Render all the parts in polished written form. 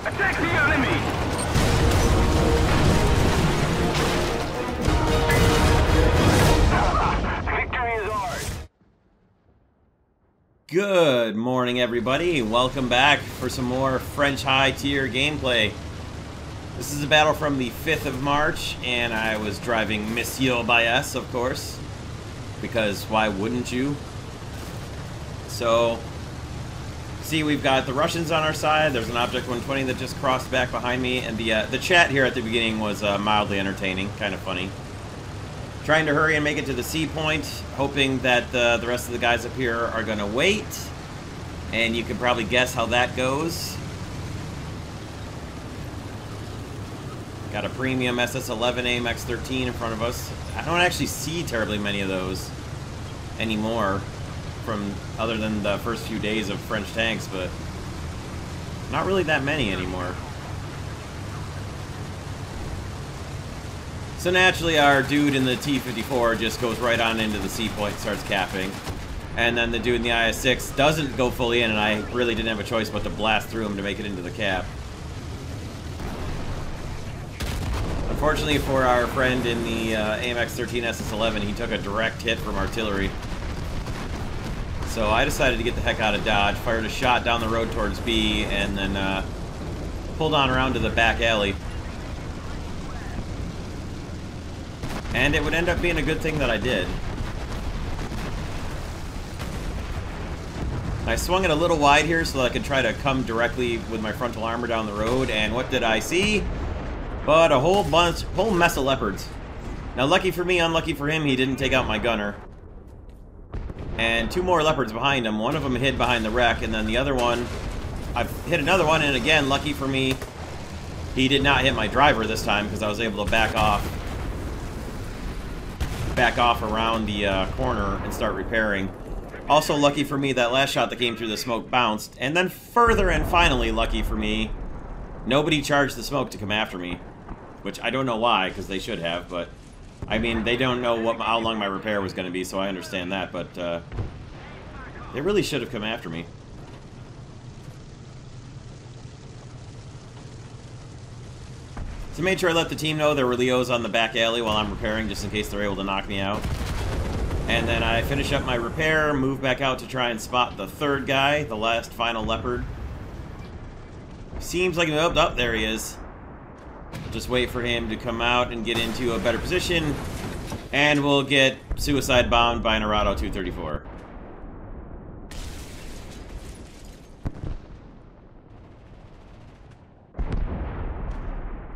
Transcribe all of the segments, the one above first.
Attack the enemy! Victory is ours! Good morning, everybody. Welcome back for some more French high-tier gameplay. This is a battle from the 5th of March, and I was driving Monsieur Baez, of course, because why wouldn't you? So, see, we've got the Russians on our side. There's an Object 120 that just crossed back behind me, and the chat here at the beginning was mildly entertaining, kind of funny. Trying to hurry and make it to the C point, hoping that the rest of the guys up here are going to wait, and you can probably guess how that goes. Got a premium SS-11 AIM X-13 in front of us. I don't actually see terribly many of those anymore, from other than the first few days of French tanks, but not really that many anymore. So naturally our dude in the T-54 just goes right on into the C point and starts capping. And then the dude in the IS-6 doesn't go fully in, and I really didn't have a choice but to blast through him to make it into the cap. Unfortunately for our friend in the AIM X-13 SS-11, he took a direct hit from artillery. So I decided to get the heck out of Dodge, fired a shot down the road towards B, and then pulled on around to the back alley. And it would end up being a good thing that I did. I swung it a little wide here so that I could try to come directly with my frontal armor down the road, and what did I see? But a whole mess of leopards. Now, lucky for me, unlucky for him, he didn't take out my gunner. And two more leopards behind him. One of them hid behind the wreck, and then the other one, I've hit another one, and again, lucky for me, he did not hit my driver this time because I was able to back off around the corner and start repairing. Also lucky for me, that last shot that came through the smoke bounced. And then further and finally lucky for me, nobody charged the smoke to come after me. Which I don't know why, because they should have, but I mean, they don't know how long my repair was going to be, so I understand that, but they really should have come after me. So made sure I let the team know there were Leos on the back alley while I'm repairing, just in case they're able to knock me out. And then I finish up my repair, move back out to try and spot the third guy, the last final leopard. Seems like, oh, there he is. Just wait for him to come out and get into a better position, and we'll get suicide bombed by an Arado 234.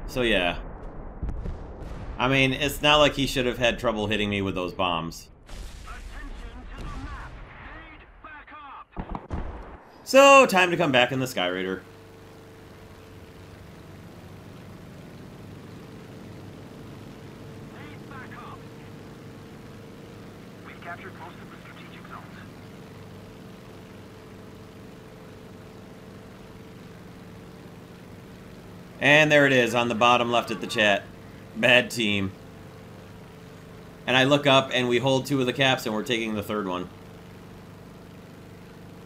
So yeah. I mean, it's not like he should have had trouble hitting me with those bombs. So, time to come back in the Sky Raider. We've captured most of the strategic zones. And there it is on the bottom left at the chat. Bad team. And I look up and we hold two of the caps and we're taking the third one.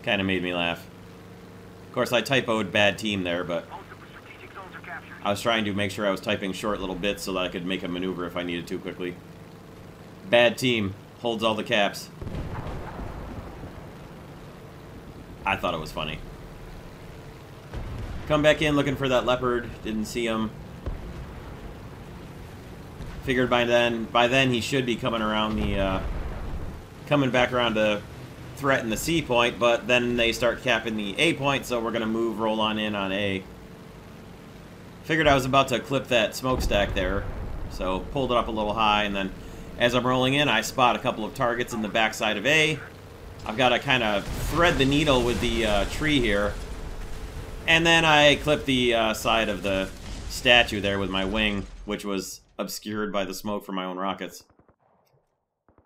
Kind of made me laugh. Of course, I typoed bad team there, but I was trying to make sure I was typing short little bits so that I could make a maneuver if I needed to quickly. Bad team. Holds all the caps. I thought it was funny. Come back in looking for that leopard. Didn't see him. Figured by then he should be coming around the, coming back around to threaten the C point, but then they start capping the A point, so we're gonna roll on in on A. Figured I was about to clip that smokestack there, so pulled it up a little high, and then as I'm rolling in, I spot a couple of targets in the backside of A. I've got to kind of thread the needle with the tree here, and then I clip the side of the statue there with my wing, which was obscured by the smoke from my own rockets.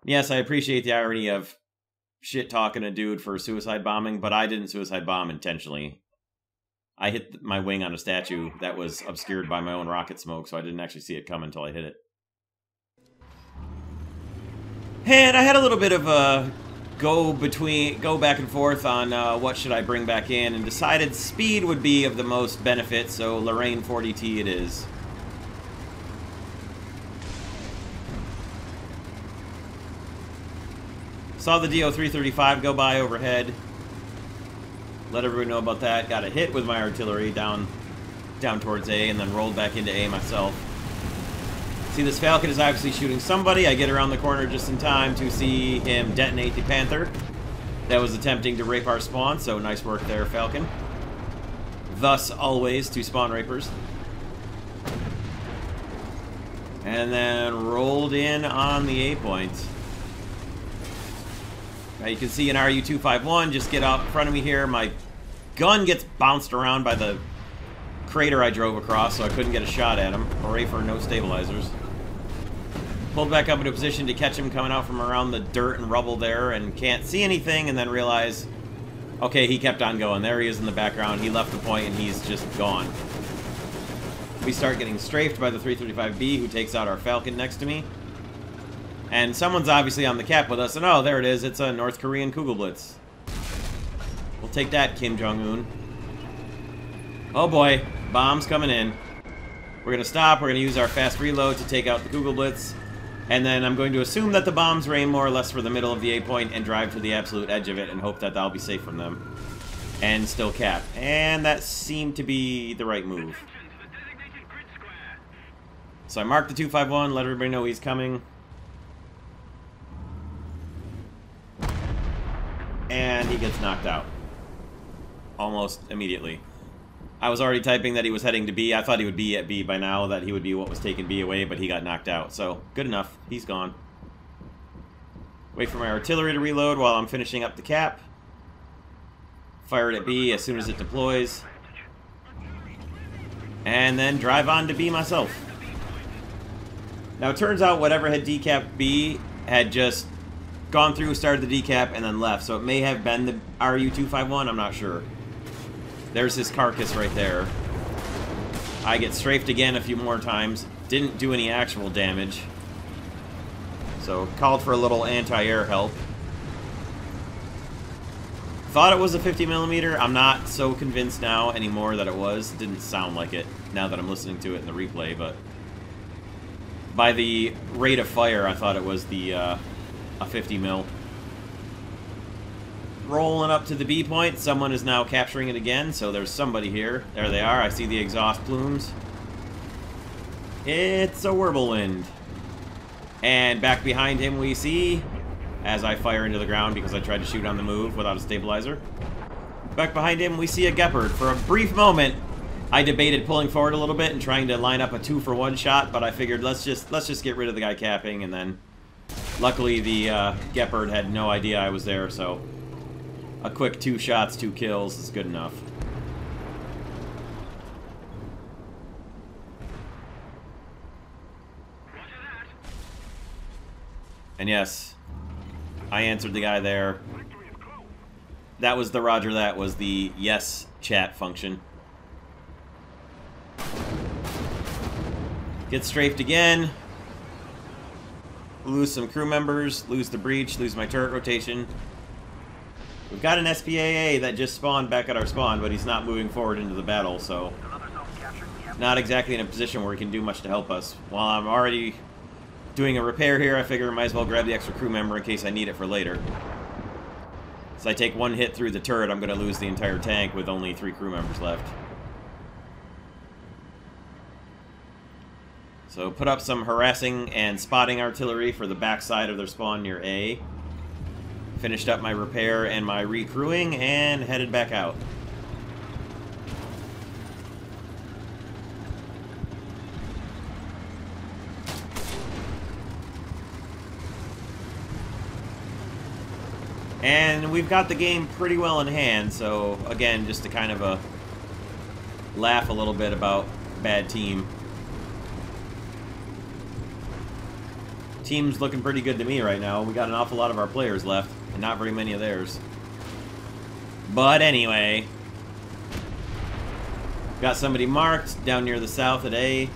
Yes, I appreciate the irony of shit-talking a dude for suicide bombing, but I didn't suicide bomb intentionally. I hit my wing on a statue that was obscured by my own rocket smoke, so I didn't actually see it come until I hit it. And I had a little bit of a go back and forth on what should I bring back in, and decided speed would be of the most benefit, so Lorraine 40T it is. Saw the DO-335 go by overhead. Let everyone know about that. Got a hit with my artillery down towards A, and then rolled back into A myself. See, this Falcon is obviously shooting somebody. I get around the corner just in time to see him detonate the Panther that was attempting to rape our spawn, so nice work there, Falcon. Thus, always, to spawn rapers. And then rolled in on the A point. Now you can see an RU-251 just get out in front of me here. My gun gets bounced around by the crater I drove across, so I couldn't get a shot at him. Hooray for no stabilizers. Pulled back up into position to catch him coming out from around the dirt and rubble there, and can't see anything, and then realize, okay, he kept on going. There he is in the background. He left the point, and he's just gone. We start getting strafed by the 335B, who takes out our Falcon next to me. And someone's obviously on the cap with us, and oh, there it is. It's a North Korean Kugelblitz. We'll take that, Kim Jong-un. Oh boy, bombs coming in. We're going to stop. We're going to use our fast reload to take out the Kugelblitz. And then I'm going to assume that the bombs rain more or less for the middle of the A point and drive to the absolute edge of it and hope that I'll be safe from them. And still cap. And that seemed to be the right move. So I marked the 251, let everybody know he's coming. And he gets knocked out. Almost immediately. I was already typing that he was heading to B. I thought he would be at B by now, that he would be what was taking B away, but he got knocked out. So, good enough. He's gone. Wait for my artillery to reload while I'm finishing up the cap. Fire it at B as soon as it deploys. And then drive on to B myself. Now, it turns out whatever had decapped B had just gone through, started the decap, and then left. So it may have been the RU-251, I'm not sure. There's his carcass right there. I get strafed again a few more times. Didn't do any actual damage. So, called for a little anti-air help. Thought it was a 50mm. I'm not so convinced now anymore that it was. It didn't sound like it now that I'm listening to it in the replay, but by the rate of fire, I thought it was the a 50mm. Rolling up to the B point. Someone is now capturing it again, so there's somebody here. There they are. I see the exhaust plumes. It's a whirlwind. And back behind him we see, as I fire into the ground because I tried to shoot on the move without a stabilizer, back behind him we see a Gepard. For a brief moment, I debated pulling forward a little bit and trying to line up a 2-for-1 shot, but I figured let's just get rid of the guy capping, and then luckily the Gepard had no idea I was there, so a quick 2 shots, 2 kills is good enough. And yes, I answered the guy there. That was the Roger, that was the yes chat function. Get strafed again. Lose some crew members, lose the breach, lose my turret rotation. We've got an SPAA that just spawned back at our spawn, but he's not moving forward into the battle, so not exactly in a position where he can do much to help us. While I'm already doing a repair here, I figure I might as well grab the extra crew member in case I need it for later. So I take 1 hit through the turret, I'm going to lose the entire tank with only 3 crew members left. So put up some harassing and spotting artillery for the backside of their spawn near A. Finished up my repair and my recrewing and headed back out. And we've got the game pretty well in hand, so again, just to kind of laugh a little bit about bad team. Team's looking pretty good to me right now. We got an awful lot of our players left, and not very many of theirs. But anyway, got somebody marked down near the south at A.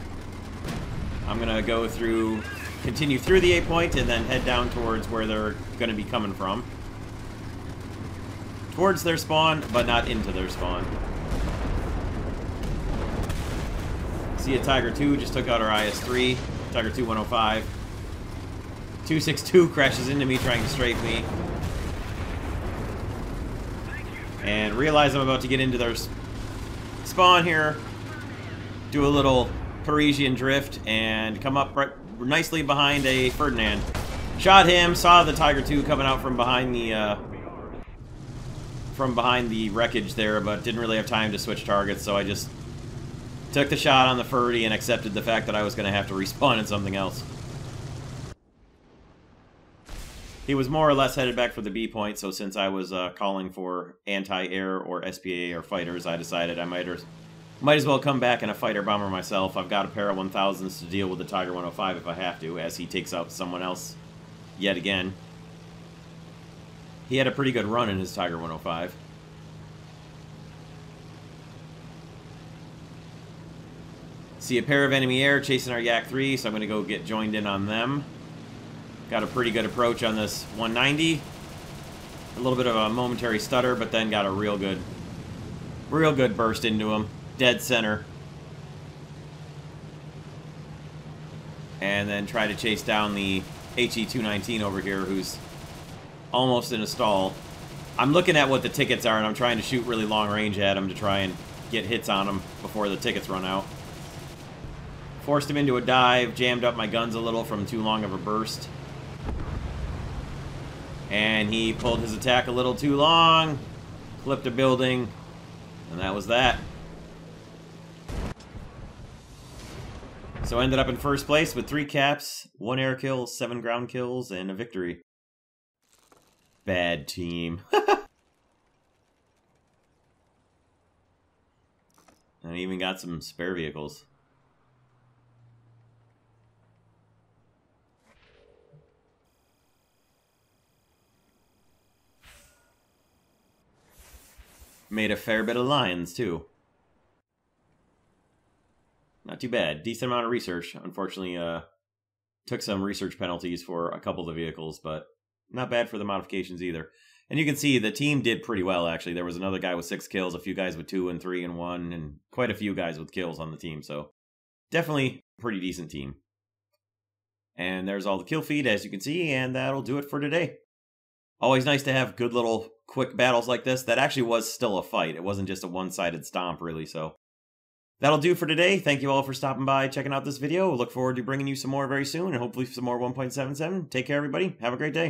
I'm gonna go through, continue through the A point, and then head down towards where they're gonna be coming from. towards their spawn, but not into their spawn. See a Tiger 2 just took out our IS-3. Tiger 2 105. 262 crashes into me trying to strafe me. And realize I'm about to get into their spawn here. Do a little Parisian drift and come up right nicely behind a Ferdinand. Shot him, saw the Tiger 2 coming out from behind the wreckage there, but didn't really have time to switch targets, so I just took the shot on the Ferdy and accepted the fact that I was going to have to respawn in something else. He was more or less headed back for the B point, so since I was calling for anti-air or SPA or fighters, I decided I might as well come back in a fighter bomber myself. I've got a pair of 1000s to deal with the Tiger 105 if I have to, as he takes out someone else yet again. He had a pretty good run in his Tiger 105. See a pair of enemy air chasing our Yak 3, so I'm going to go get joined in on them. Got a pretty good approach on this 190. A little bit of a momentary stutter, but then got a real good burst into him. Dead center. And then try to chase down the HE-219 over here, who's almost in a stall. I'm looking at what the tickets are, and I'm trying to shoot really long range at him to try and get hits on him before the tickets run out. Forced him into a dive, jammed up my guns a little from too long of a burst. And he pulled his attack a little too long, flipped a building, and that was that. So ended up in first place with 3 caps, 1 air kill, 7 ground kills, and a victory. Bad team. And I even got some spare vehicles. Made a fair bit of lines, too. Not too bad. Decent amount of research. Unfortunately, took some research penalties for a couple of the vehicles, but not bad for the modifications either. And you can see the team did pretty well, actually. There was another guy with 6 kills, a few guys with 2 and 3 and 1, and quite a few guys with kills on the team, so definitely a pretty decent team. And there's all the kill feed, as you can see, and that'll do it for today. Always nice to have good little quick battles like this. That actually was still a fight. It wasn't just a one-sided stomp, really, so that'll do for today. Thank you all for stopping by, checking out this video. Look forward to bringing you some more very soon, and hopefully some more 1.77. Take care, everybody. Have a great day.